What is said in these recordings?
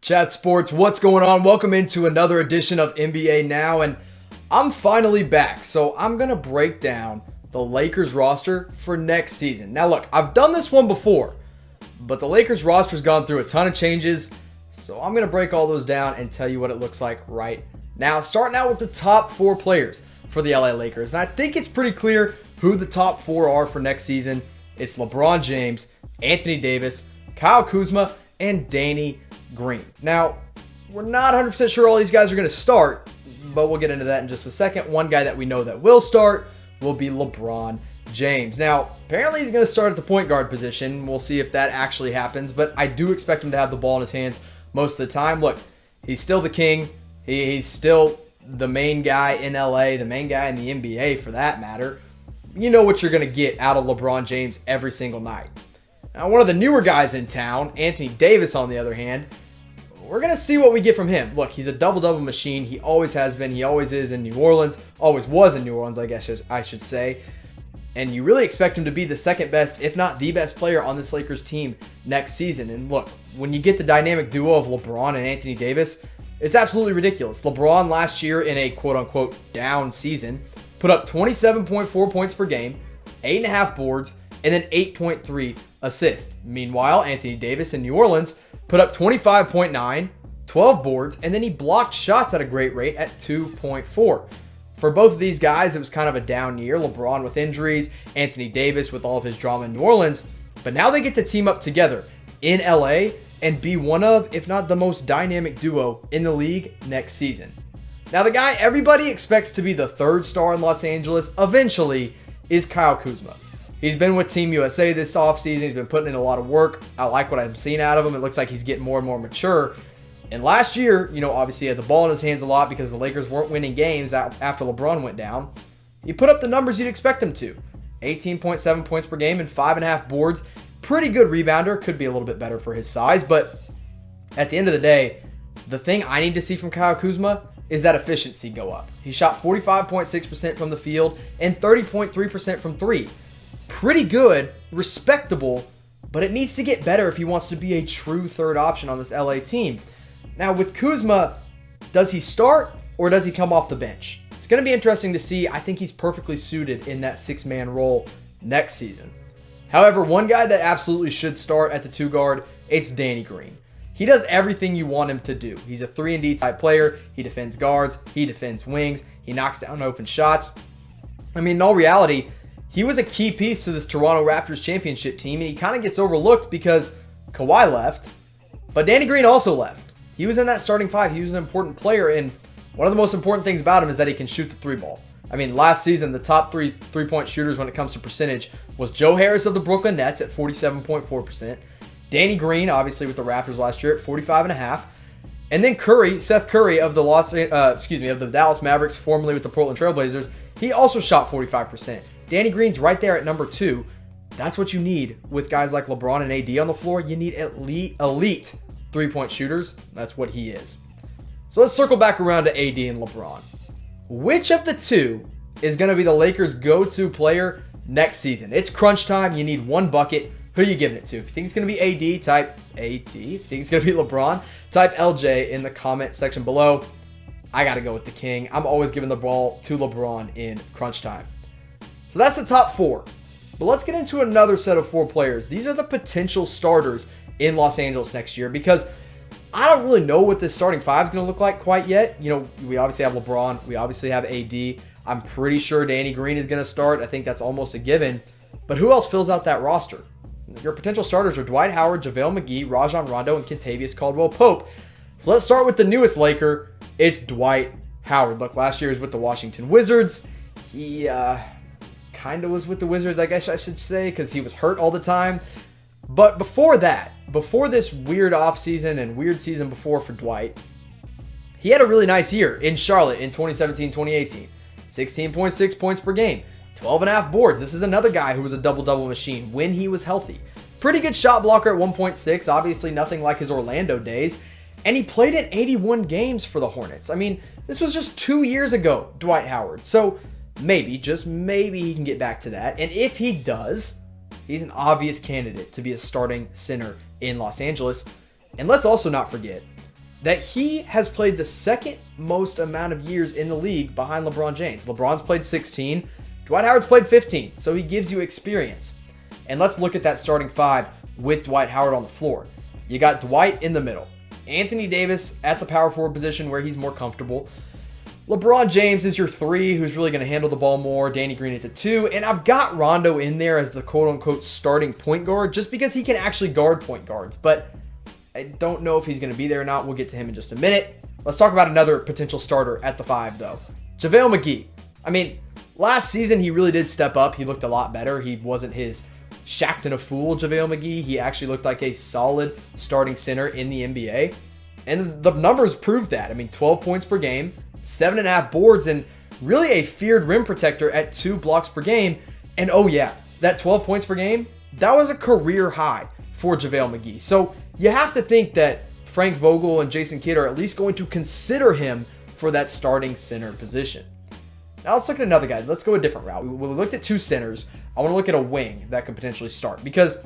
Chat Sports, what's going on? Welcome into another edition of NBA Now, and I'm finally back. So I'm going to break down the Lakers roster for next season. Now look, I've done this one before, but the Lakers roster's gone through a ton of changes, so I'm going to break all those down and tell you what it looks like right now. Starting out with the top four players for the LA Lakers, and I think it's pretty clear who the top four are for next season. It's LeBron James, Anthony Davis, Kyle Kuzma, and Danny Green. Now, we're not 100% sure all these guys are going to start, but we'll get into that in just a second. One guy that we know that will start will be LeBron James. Now, apparently he's going to start at the point guard position. We'll see if that actually happens, but I do expect him to have the ball in his hands most of the time. Look, he's still the king. He's still the main guy in LA, the main guy in the NBA for that matter. You know what you're going to get out of LeBron James every single night. Now, one of the newer guys in town, Anthony Davis, on the other hand, we're going to see what we get from him. Look, he's a double-double machine. He always has been. He always is in New Orleans. Always was in New Orleans, I guess I should say. And you really expect him to be the second best, if not the best player on this Lakers team next season. And look, when you get the dynamic duo of LeBron and Anthony Davis, it's absolutely ridiculous. LeBron last year in a quote-unquote down season put up 27.4 points per game, 8.5 boards, and then 8.3 assists. Meanwhile, Anthony Davis in New Orleans put up 25.9, 12 boards, and then he blocked shots at a great rate at 2.4. For both of these guys, it was kind of a down year. LeBron with injuries, Anthony Davis with all of his drama in New Orleans. But now they get to team up together in LA and be one of, if not the most dynamic duo in the league next season. Now, the guy everybody expects to be the third star in Los Angeles eventually is Kyle Kuzma. He's been with Team USA this offseason. He's been putting in a lot of work. I like what I've seen out of him. It looks like he's getting more and more mature. And last year, obviously he had the ball in his hands a lot because the Lakers weren't winning games after LeBron went down. He put up the numbers you'd expect him to. 18.7 points per game and 5.5 boards. Pretty good rebounder. Could be a little bit better for his size. But at the end of the day, the thing I need to see from Kyle Kuzma is that efficiency go up. He shot 45.6% from the field and 30.3% from three. Pretty good, respectable, but it needs to get better if he wants to be a true third option on this LA team. Now with Kuzma, does he start or does he come off the bench? It's going to be interesting to see. I think he's perfectly suited in that six-man role next season. However, one guy that absolutely should start at the two guard, it's Danny Green. He does everything you want him to do. He's a 3-and-D type player. He defends guards. He defends wings. He knocks down open shots. I mean, in all reality, he was a key piece to this Toronto Raptors championship team, and he kind of gets overlooked because Kawhi left, but Danny Green also left. He was in that starting five. He was an important player, and one of the most important things about him is that he can shoot the three ball. I mean, last season, the top three-point shooters when it comes to percentage was Joe Harris of the Brooklyn Nets at 47.4%. Danny Green, obviously with the Raptors last year at 45.5%. And then Seth Curry of the Dallas Mavericks, formerly with the Portland Trailblazers, he also shot 45%. Danny Green's right there at number 2. That's what you need with guys like LeBron and AD on the floor. You need elite three-point shooters. That's what he is. So let's circle back around to AD and LeBron. Which of the two is going to be the Lakers' go-to player next season? It's crunch time. You need one bucket. Who are you giving it to? If you think it's going to be AD, type AD. If you think it's going to be LeBron, type LJ in the comment section below. I got to go with the king. I'm always giving the ball to LeBron in crunch time. So that's the top four. But let's get into another set of four players. These are the potential starters in Los Angeles next year because I don't really know what this starting five is going to look like quite yet. We obviously have LeBron. We obviously have AD. I'm pretty sure Danny Green is going to start. I think that's almost a given. But who else fills out that roster? Your potential starters are Dwight Howard, JaVale McGee, Rajon, Rondo, and Kentavious, Caldwell-Pope. So let's start with the newest Laker. It's Dwight Howard. Look, last year he was with the Washington Wizards. He kind of was with the Wizards, I guess I should say, because he was hurt all the time. But before that, before this weird offseason and weird season before for Dwight, he had a really nice year in Charlotte in 2017-2018. 16.6 points per game. 12.5 boards. This is another guy who was a double-double machine when he was healthy. Pretty good shot blocker at 1.6. Obviously nothing like his Orlando days. And he played in 81 games for the Hornets. I mean, this was just 2 years ago, Dwight Howard. So maybe, just maybe he can get back to that. And if he does, he's an obvious candidate to be a starting center in Los Angeles. And let's also not forget, that he has played the second most amount of years in the league behind LeBron James. LeBron's played 16, Dwight Howard's played 15, so he gives you experience. And let's look at that starting five with Dwight Howard on the floor. You got Dwight in the middle, Anthony Davis at the power forward position where he's more comfortable. LeBron James is your 3, who's really going to handle the ball more. Danny Green at the 2. And I've got Rondo in there as the quote-unquote starting point guard just because he can actually guard point guards. But I don't know if he's going to be there or not. We'll get to him in just a minute. Let's talk about another potential starter at the 5, though. JaVale McGee. I mean, last season he really did step up. He looked a lot better. He wasn't his Shaqtin' a fool JaVale McGee. He actually looked like a solid starting center in the NBA. And the numbers proved that. I mean, 12 points per game, 7.5 boards, and really a feared rim protector at 2 blocks per game. And oh yeah, that 12 points per game, that was a career high for JaVale McGee. So you have to think that Frank Vogel and Jason Kidd are at least going to consider him for that starting center position. Now let's look at another guy. Let's go a different route. We looked at 2 centers. I want to look at a wing that could potentially start because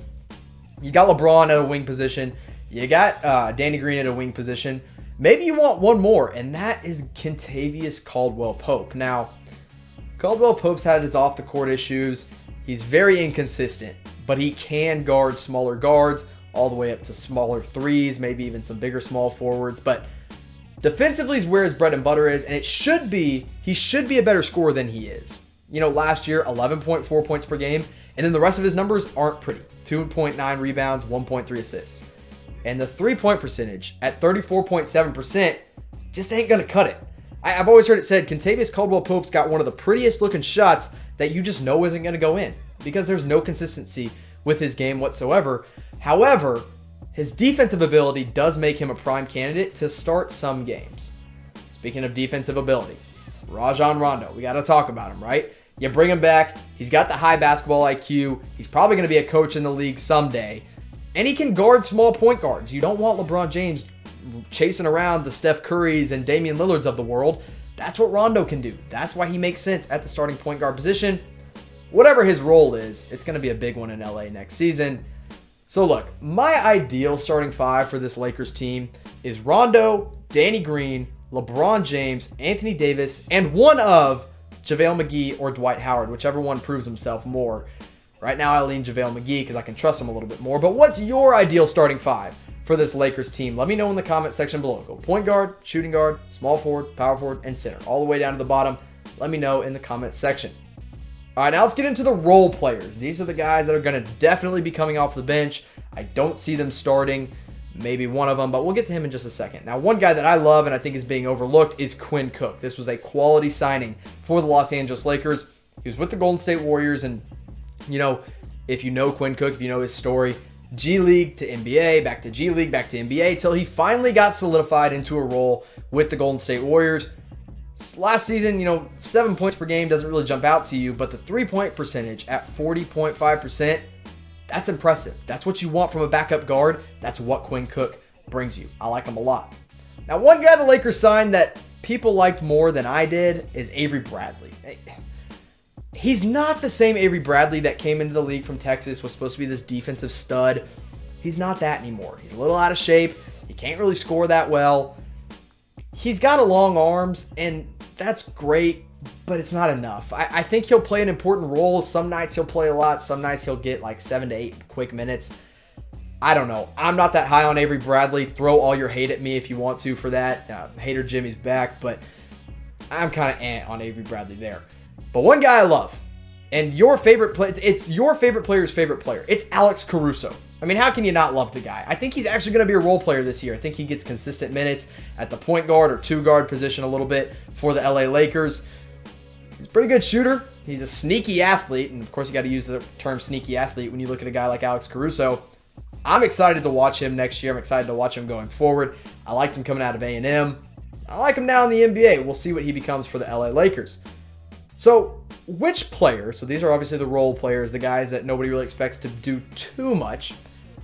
you got LeBron at a wing position. You got Danny Green at a wing position. Maybe you want one more, and that is Kentavious Caldwell-Pope. Now, Caldwell-Pope's had his off-the-court issues. He's very inconsistent, but he can guard smaller guards all the way up to smaller 3s, maybe even some bigger small forwards. But defensively is where his bread and butter is, and he should be a better scorer than he is. You know, last year, 11.4 points per game, and then the rest of his numbers aren't pretty. 2.9 rebounds, 1.3 assists. And the three-point percentage at 34.7% just ain't going to cut it. I've always heard it said Kentavious Caldwell-Pope's got one of the prettiest looking shots that you just know isn't going to go in because there's no consistency with his game whatsoever. However, his defensive ability does make him a prime candidate to start some games. Speaking of defensive ability, Rajon Rondo, we got to talk about him, right? You bring him back. He's got the high basketball IQ. He's probably going to be a coach in the league someday. And he can guard small point guards. You don't want LeBron James chasing around the Steph Currys and Damian Lillards of the world. That's what Rondo can do. That's why he makes sense at the starting point guard position. Whatever his role is, it's going to be a big one in LA next season. So look, my ideal starting 5 for this Lakers team is Rondo, Danny Green, LeBron James, Anthony Davis, and one of JaVale McGee or Dwight Howard, whichever one proves himself more. Right now, I lean JaVale McGee because I can trust him a little bit more. But what's your ideal starting 5 for this Lakers team? Let me know in the comment section below. Go point guard, shooting guard, small forward, power forward, and center. All the way down to the bottom. Let me know in the comment section. All right, now let's get into the role players. These are the guys that are going to definitely be coming off the bench. I don't see them starting. Maybe one of them, but we'll get to him in just a second. Now, one guy that I love and I think is being overlooked is Quinn Cook. This was a quality signing for the Los Angeles Lakers. He was with the Golden State Warriors, and you know, if you know Quinn Cook, if you know his story, G League to NBA, back to G League, back to NBA, till he finally got solidified into a role with the Golden State Warriors. Last season, you know, 7 points per game doesn't really jump out to you, but the 3-point percentage at 40.5%, that's impressive. That's what you want from a backup guard. That's what Quinn Cook brings you. I like him a lot. Now, one guy the Lakers signed that people liked more than I did is Avery Bradley. He's not the same Avery Bradley that came into the league from Texas, was supposed to be this defensive stud. He's not that anymore. He's a little out of shape. He can't really score that well. He's got long arms, and that's great, but it's not enough. I think he'll play an important role. Some nights he'll play a lot. Some nights he'll get like 7 to 8 quick minutes. I don't know. I'm not that high on Avery Bradley. Throw all your hate at me if you want to for that. Hater Jimmy's back, but I'm kind of on Avery Bradley there. But one guy I love, and your favorite play, it's your favorite player's favorite player. It's Alex Caruso. I mean, how can you not love the guy? I think he's actually going to be a role player this year. I think he gets consistent minutes at the point guard or 2-guard position a little bit for the LA Lakers. He's a pretty good shooter. He's a sneaky athlete, and of course you got to use the term sneaky athlete when you look at a guy like Alex Caruso. I'm excited to watch him next year. I'm excited to watch him going forward. I liked him coming out of A&M. I like him now in the NBA. We'll see what he becomes for the LA Lakers. So, which player, so these are obviously the role players, the guys that nobody really expects to do too much.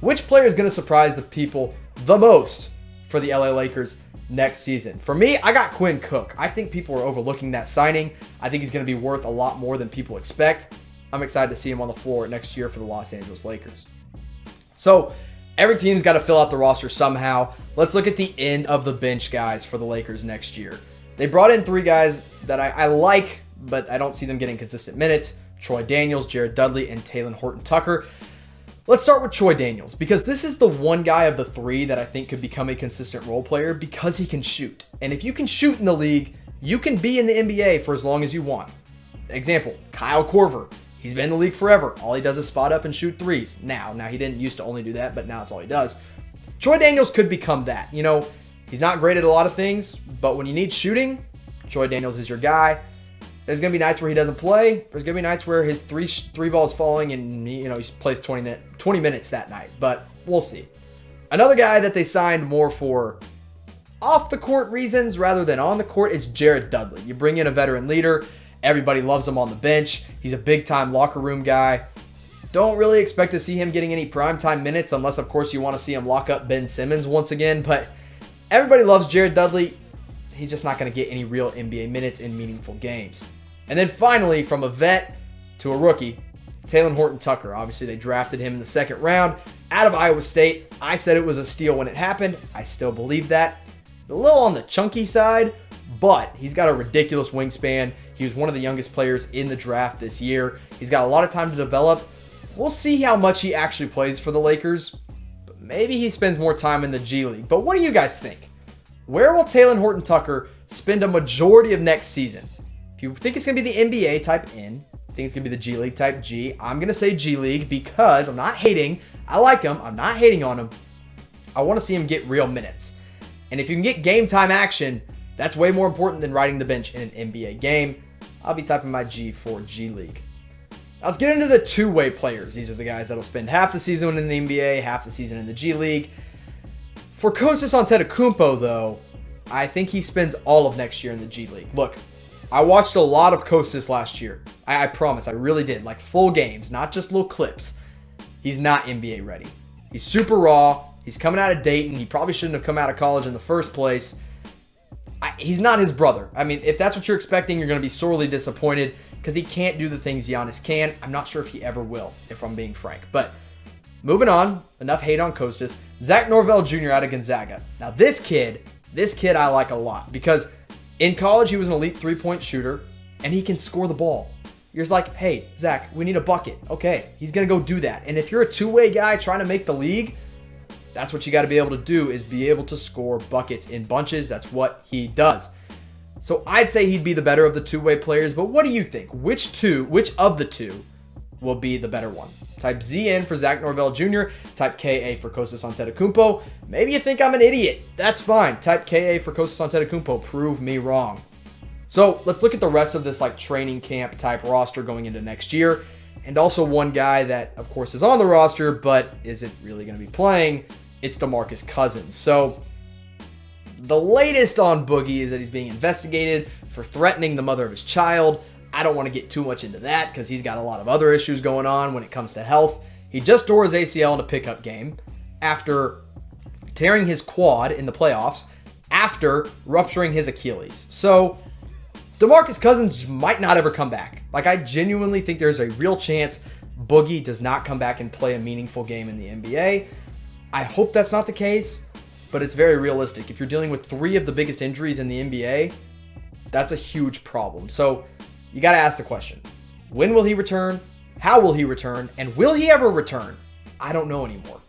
Which player is going to surprise the people the most for the LA Lakers next season? For me, I got Quinn Cook. I think people are overlooking that signing. I think he's going to be worth a lot more than people expect. I'm excited to see him on the floor next year for the Los Angeles Lakers. So, Every team's got to fill out the roster somehow. Let's look at the end of the bench guys for the Lakers next year. They brought in 3 guys that I like, but I don't see them getting consistent minutes. Troy Daniels, Jared Dudley, and Talen Horton-Tucker. Let's start with Troy Daniels, because this is the one guy of the 3 that I think could become a consistent role player because he can shoot. And if you can shoot in the league, you can be in the NBA for as long as you want. Example, Kyle Korver. He's been in the league forever. All he does is spot up and shoot threes. Now he didn't used to only do that, but now it's all he does. Troy Daniels could become that. You know, he's not great at a lot of things, but when you need shooting, Troy Daniels is your guy. There's going to be nights where he doesn't play. There's going to be nights where his three ball is falling and he plays 20 minutes that night, but we'll see. Another guy that they signed more for off the court reasons rather than on the court is Jared Dudley. You bring in a veteran leader. Everybody loves him on the bench. He's a big-time locker room guy. Don't really expect to see him getting any primetime minutes unless, of course, you want to see him lock up Ben Simmons once again. But everybody loves Jared Dudley. He's just not going to get any real NBA minutes in meaningful games. And then finally, from a vet to a rookie, Talen Horton-Tucker. Obviously, they drafted him in the 2nd round out of Iowa State. I said it was a steal when it happened. I still believe that. A little on the chunky side, but he's got a ridiculous wingspan. He was one of the youngest players in the draft this year. He's got a lot of time to develop. We'll see how much he actually plays for the Lakers. But maybe he spends more time in the G League. But what do you guys think? Where will Talen Horton-Tucker spend a majority of next season? If you think it's going to be the NBA, type N. If you think it's going to be the G League, type G. I'm going to say G League because I'm not hating. I like him. I'm not hating on him. I want to see him get real minutes. And if you can get game time action, that's way more important than riding the bench in an NBA game. I'll be typing my G for G League. Now let's get into the two-way players. These are the guys that'll spend half the season in the NBA, half the season in the G League. For Kostas Antetokounmpo, though, I think he spends all of next year in the G League. Look, I watched a lot of Kostas last year. I promise, I really did. Like full games, not just little clips. He's not NBA ready. He's super raw. He's coming out of Dayton. He probably shouldn't have come out of college in the first place. He's not his brother. I mean, if that's what you're expecting, you're going to be sorely disappointed because he can't do the things Giannis can. I'm not sure if he ever will, if I'm being frank. But moving on, enough hate on Kostas. Zach Norvell Jr. out of Gonzaga. Now, this kid I like a lot because in college, he was an elite three-point shooter, and he can score the ball. You're just like, hey, Zach, we need a bucket. Okay, he's going to go do that. And if you're a two-way guy trying to make the league, that's what you got to be able to do is be able to score buckets in bunches. That's what he does. So I'd say he'd be the better of the two-way players, but what do you think? Which of the two will be the better one? Type ZN for Zach Norvell Jr., type KA for Kostas Antetokounmpo. Maybe you think I'm an idiot. That's fine. Type KA for Kostas Antetokounmpo. Prove me wrong. So let's look at the rest of this like training camp type roster going into next year. And also one guy that, of course, is on the roster, but isn't really going to be playing. It's DeMarcus Cousins. So the latest on Boogie is that he's being investigated for threatening the mother of his child. I don't want to get too much into that because he's got a lot of other issues going on when it comes to health. He just tore his ACL in a pickup game after tearing his quad in the playoffs after rupturing his Achilles. So DeMarcus Cousins might not ever come back. Like, I genuinely think there's a real chance Boogie does not come back and play a meaningful game in the NBA. I hope that's not the case, but it's very realistic. If you're dealing with 3 of the biggest injuries in the NBA, that's a huge problem. So you got to ask the question, when will he return? How will he return? And will he ever return? I don't know anymore.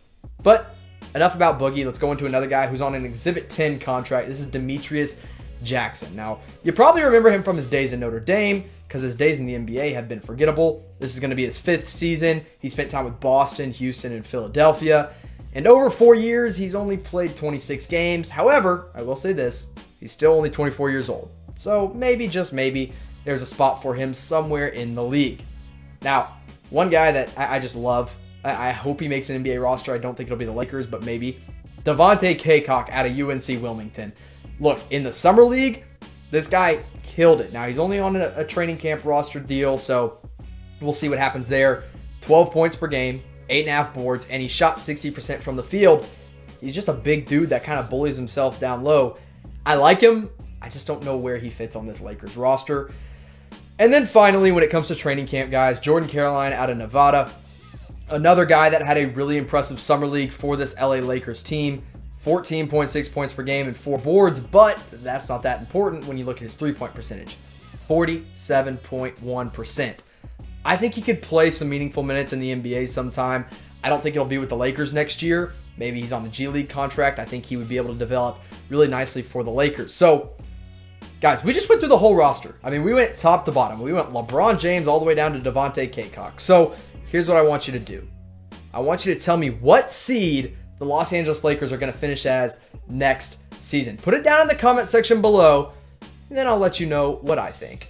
But enough about Boogie. Let's go into another guy who's on an Exhibit 10 contract. This is Demetrius Jackson. Now, you probably remember him from his days in Notre Dame because his days in the NBA have been forgettable. This is going to be his 5th season. He spent time with Boston, Houston, and Philadelphia. And over 4 years, he's only played 26 games. However, I will say this, he's still only 24 years old. So maybe, just maybe, there's a spot for him somewhere in the league. Now, one guy that I just love, I hope he makes an NBA roster. I don't think it'll be the Lakers, but maybe. Devontae Cacok out of UNC Wilmington. Look, in the Summer League, this guy killed it. Now, he's only on a training camp roster deal, so we'll see what happens there. 12 points per game, 8.5 boards, and he shot 60% from the field. He's just a big dude that kind of bullies himself down low. I like him. I just don't know where he fits on this Lakers roster. And then finally, when it comes to training camp guys, Jordan Caroline out of Nevada. Another guy that had a really impressive summer league for this LA Lakers team, 14.6 points per game and 4 boards, but that's not that important when you look at his three-point percentage, 47.1%. I think he could play some meaningful minutes in the NBA sometime. I don't think it'll be with the Lakers next year. Maybe he's on a G League contract. I think he would be able to develop really nicely for the Lakers. So, guys, we just went through the whole roster. I mean, we went top to bottom. We went LeBron James all the way down to Devontae Cacok. So, here's what I want you to do. I want you to tell me what seed the Los Angeles Lakers are going to finish as next season. Put it down in the comment section below, and then I'll let you know what I think.